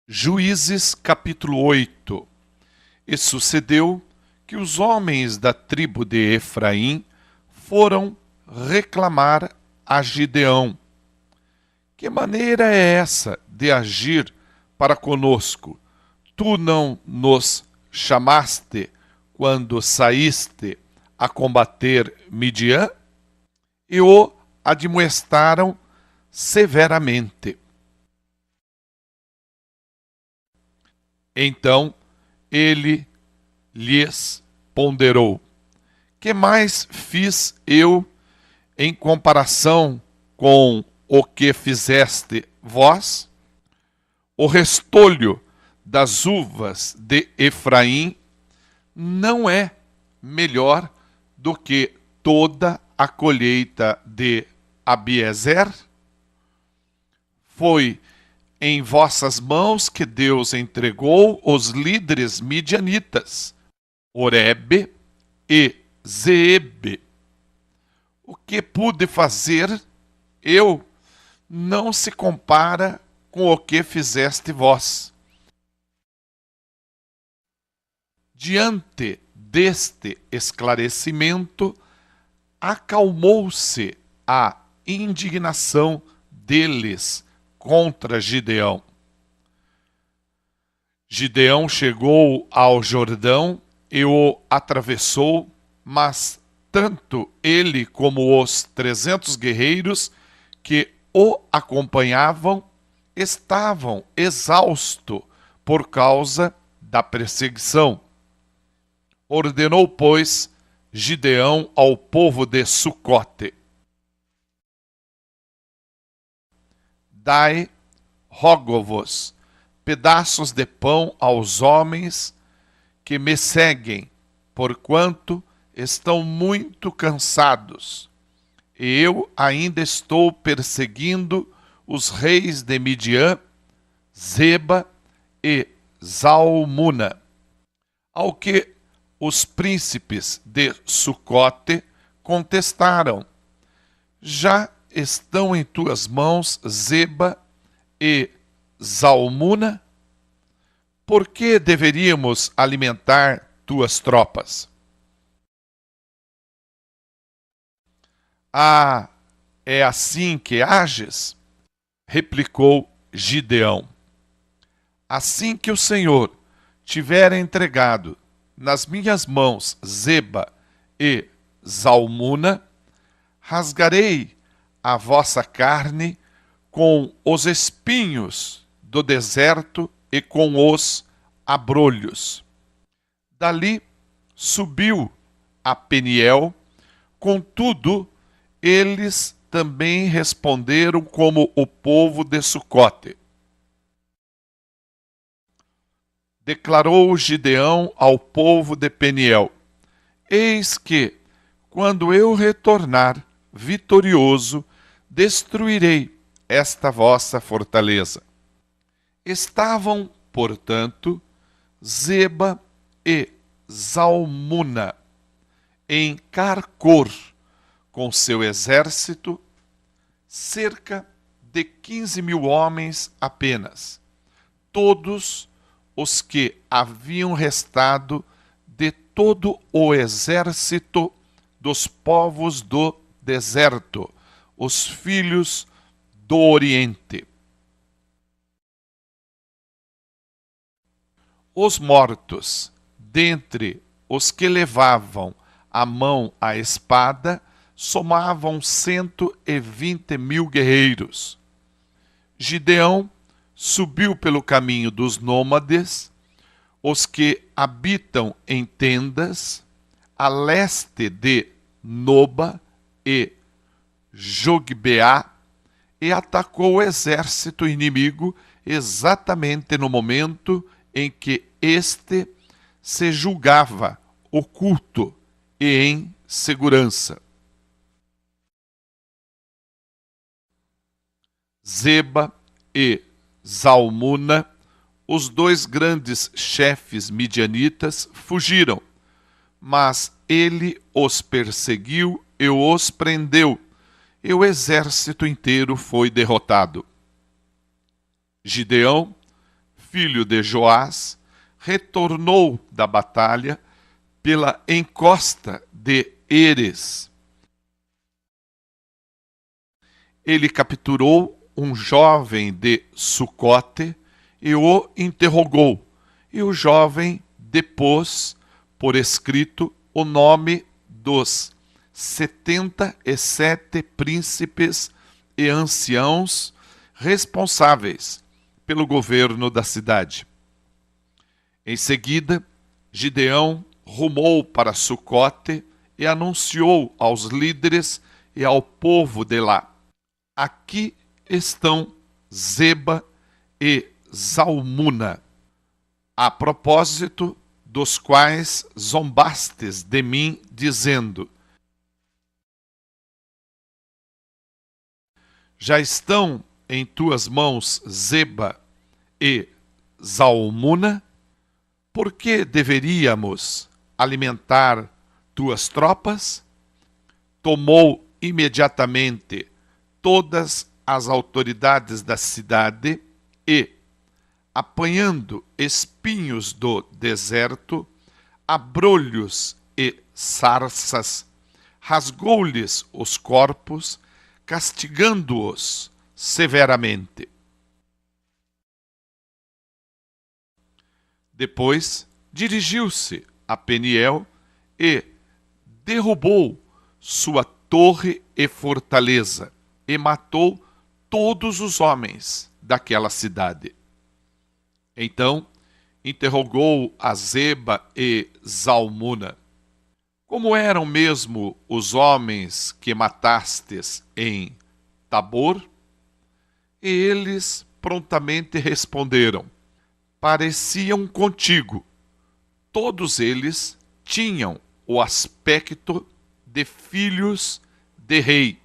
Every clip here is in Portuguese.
Juízes capítulo 8. E sucedeu que os homens da tribo de Efraim foram reclamar a Gideão: que maneira é essa de agir para conosco? Tu não nos chamaste quando saíste a combater Midian? E o admoestaram severamente. Então ele lhes ponderou: que mais fiz eu em comparação com o que fizeste vós? O restolho das uvas de Efraim não é melhor do que toda a colheita de Abiezer? Foi em vossas mãos que Deus entregou os líderes midianitas, Oreb e Zeebe. O que pude fazer eu não se compara com o que fizeste vós. Diante deste esclarecimento, acalmou-se a indignação deles contra Gideão. Gideão chegou ao Jordão e o atravessou, mas tanto ele como os 300 guerreiros que o acompanhavam estavam exaustos por causa da perseguição. Ordenou, pois, Gideão ao povo de Sucote: dai, rogo-vos, pedaços de pão aos homens que me seguem, porquanto estão muito cansados, e eu ainda estou perseguindo os reis de Midian, Zeba e Zalmuna. Ao que os príncipes de Sucote contestaram: já estão em tuas mãos Zeba e Zalmuna? Por que deveríamos alimentar tuas tropas? Ah, é assim que ages? Replicou Gideão: assim que o Senhor tiver entregado nas minhas mãos Zeba e Zalmuna, rasgarei a vossa carne com os espinhos do deserto e com os abrolhos. Dali subiu a Peniel, contudo, eles também responderam como o povo de Sucote. Declarou Gideão ao povo de Peniel: eis que, quando eu retornar vitorioso, destruirei esta vossa fortaleza. Estavam, portanto, Zeba e Zalmuna em Carcor, com seu exército, cerca de 15.000 homens apenas, todos os que haviam restado de todo o exército dos povos do deserto, os filhos do Oriente. Os mortos, dentre os que levavam a mão a espada, somavam 120.000 guerreiros. Gideão subiu pelo caminho dos nômades, os que habitam em tendas, a leste de Noba e Jogbeá, e atacou o exército inimigo exatamente no momento em que este se julgava oculto e em segurança. Zeba e Zalmuna, os dois grandes chefes midianitas, fugiram, mas ele os perseguiu e os prendeu, e o exército inteiro foi derrotado. Gideão, filho de Joás, retornou da batalha pela encosta de Heres. Ele capturou um jovem de Sucote e o interrogou, e o jovem depôs por escrito o nome dos 77 príncipes e anciãos responsáveis pelo governo da cidade. Em seguida, Gideão rumou para Sucote e anunciou aos líderes e ao povo de lá: aqui estão Zeba e Zalmuna, a propósito dos quais zombastes de mim, dizendo: já estão em tuas mãos Zeba e Zalmuna? Por que deveríamos alimentar tuas tropas? Tomou imediatamente todas as autoridades da cidade e, apanhando espinhos do deserto, abrolhos e sarças, rasgou-lhes os corpos, castigando-os severamente. Depois dirigiu-se a Peniel e derrubou sua torre e fortaleza e matou todos os homens daquela cidade. Então interrogou a Zeba e Zalmuna: como eram mesmo os homens que matastes em Tabor? E eles prontamente responderam: pareciam contigo. Todos eles tinham o aspecto de filhos de rei.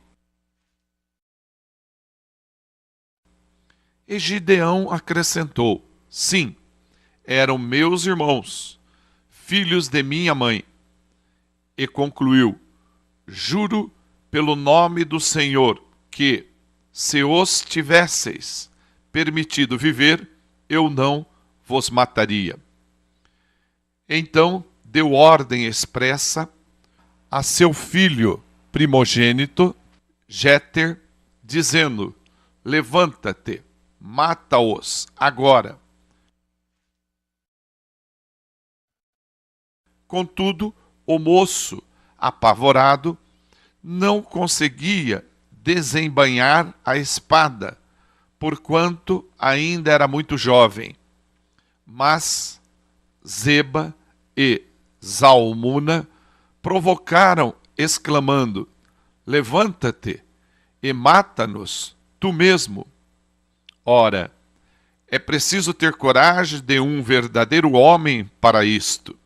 E Gideão acrescentou: sim, eram meus irmãos, filhos de minha mãe. E concluiu: juro pelo nome do Senhor que, se os tivesseis permitido viver, eu não vos mataria. Então deu ordem expressa a seu filho primogênito, Jéter, dizendo: levanta-te, mata-os agora. Contudo, o moço, apavorado, não conseguia desembainhar a espada, porquanto ainda era muito jovem. Mas Zeba e Zalmuna provocaram, exclamando: levanta-te e mata-nos tu mesmo. Ora, é preciso ter coragem de um verdadeiro homem para isto.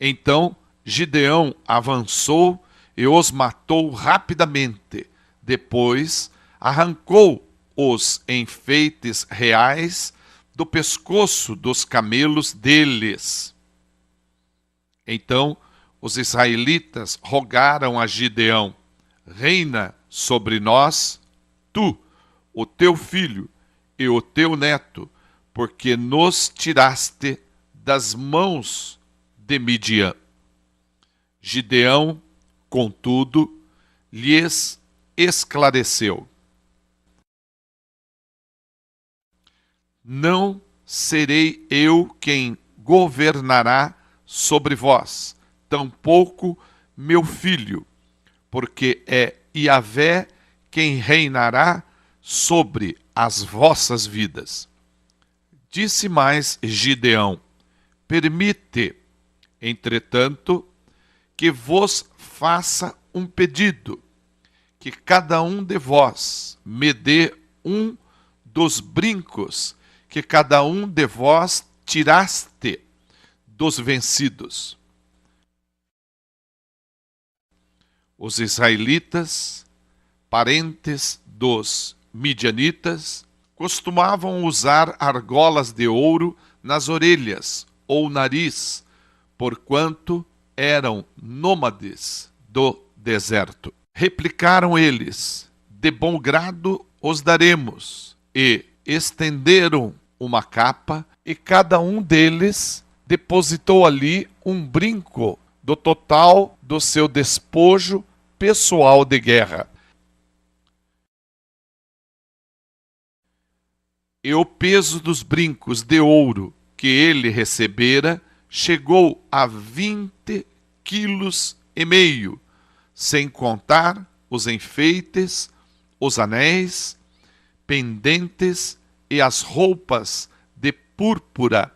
Então Gideão avançou e os matou rapidamente. Depois arrancou os enfeites reais do pescoço dos camelos deles. Então os israelitas rogaram a Gideão: reina sobre nós, tu, o teu filho e o teu neto, porque nos tiraste das mãos de Midian. Gideão, contudo, lhes esclareceu: não serei eu quem governará sobre vós, tampouco meu filho, porque é Yahvé quem reinará sobre as vossas vidas. Disse mais Gideão: permite, entretanto, que vos faça um pedido, que cada um de vós me dê um dos brincos que cada um de vós tiraste dos vencidos. Os israelitas, parentes dos midianitas, costumavam usar argolas de ouro nas orelhas ou nariz, porquanto eram nômades do deserto. Replicaram eles: de bom grado os daremos. E estenderam uma capa, e cada um deles depositou ali um brinco do total do seu despojo pessoal de guerra. E o peso dos brincos de ouro que ele recebera chegou a 20,5 quilos, sem contar os enfeites, os anéis, pendentes e as roupas de púrpura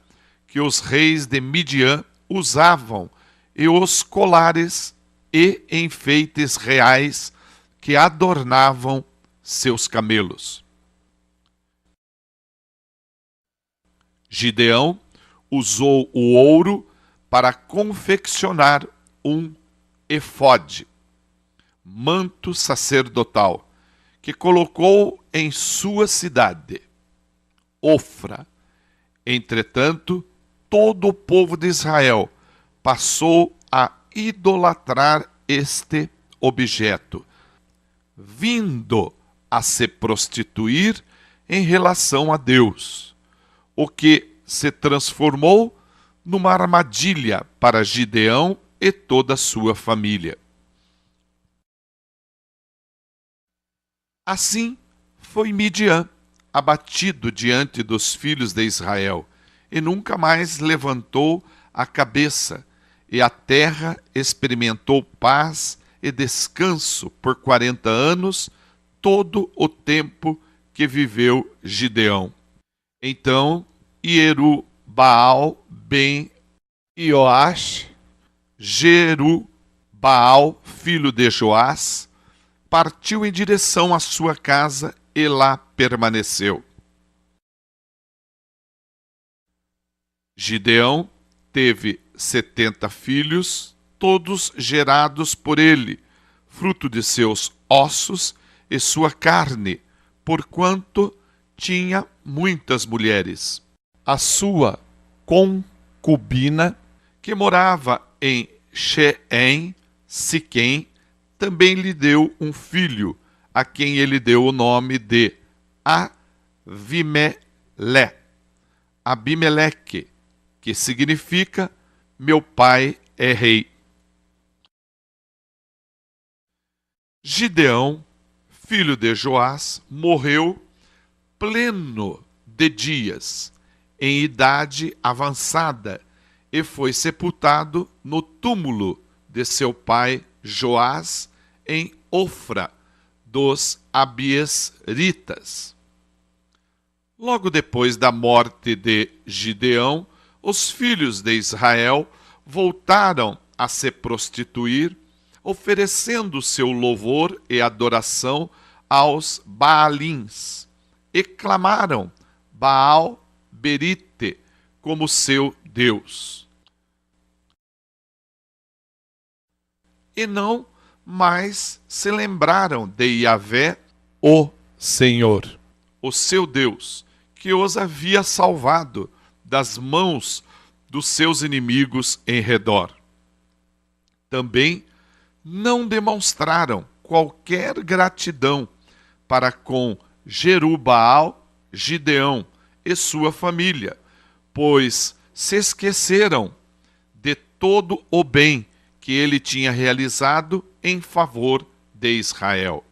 que os reis de Midian usavam, e os colares e enfeites reais que adornavam seus camelos. Gideão usou o ouro para confeccionar um efode, manto sacerdotal, que colocou em sua cidade, Ofra. Entretanto, todo o povo de Israel passou a idolatrar este objeto, vindo a se prostituir em relação a Deus, o que se transformou numa armadilha para Gideão e toda a sua família. Assim foi Midian abatido diante dos filhos de Israel, e nunca mais levantou a cabeça, e a terra experimentou paz e descanso por 40 anos, todo o tempo que viveu Gideão. Então Ieru-Baal ben Ioás, Jeru-Baal, filho de Joás, partiu em direção à sua casa e lá permaneceu. Gideão teve 70 filhos, todos gerados por ele, fruto de seus ossos e sua carne, porquanto tinha muitas mulheres. A sua concubina, que morava em Sheém, Siquém, também lhe deu um filho, a quem ele deu o nome de Abimeleque, que significa meu pai é rei. Gideão, filho de Joás, morreu pleno de dias, em idade avançada, e foi sepultado no túmulo de seu pai Joás, em Ofra, dos Abiesritas. Logo depois da morte de Gideão, os filhos de Israel voltaram a se prostituir, oferecendo seu louvor e adoração aos Baalins, e clamaram Baal-Berite como seu Deus. E não mais se lembraram de Yahvé, o Senhor, o seu Deus, que os havia salvado das mãos dos seus inimigos em redor. Também não demonstraram qualquer gratidão para com Jeru-Baal, Gideão e sua família, pois se esqueceram de todo o bem que ele tinha realizado em favor de Israel.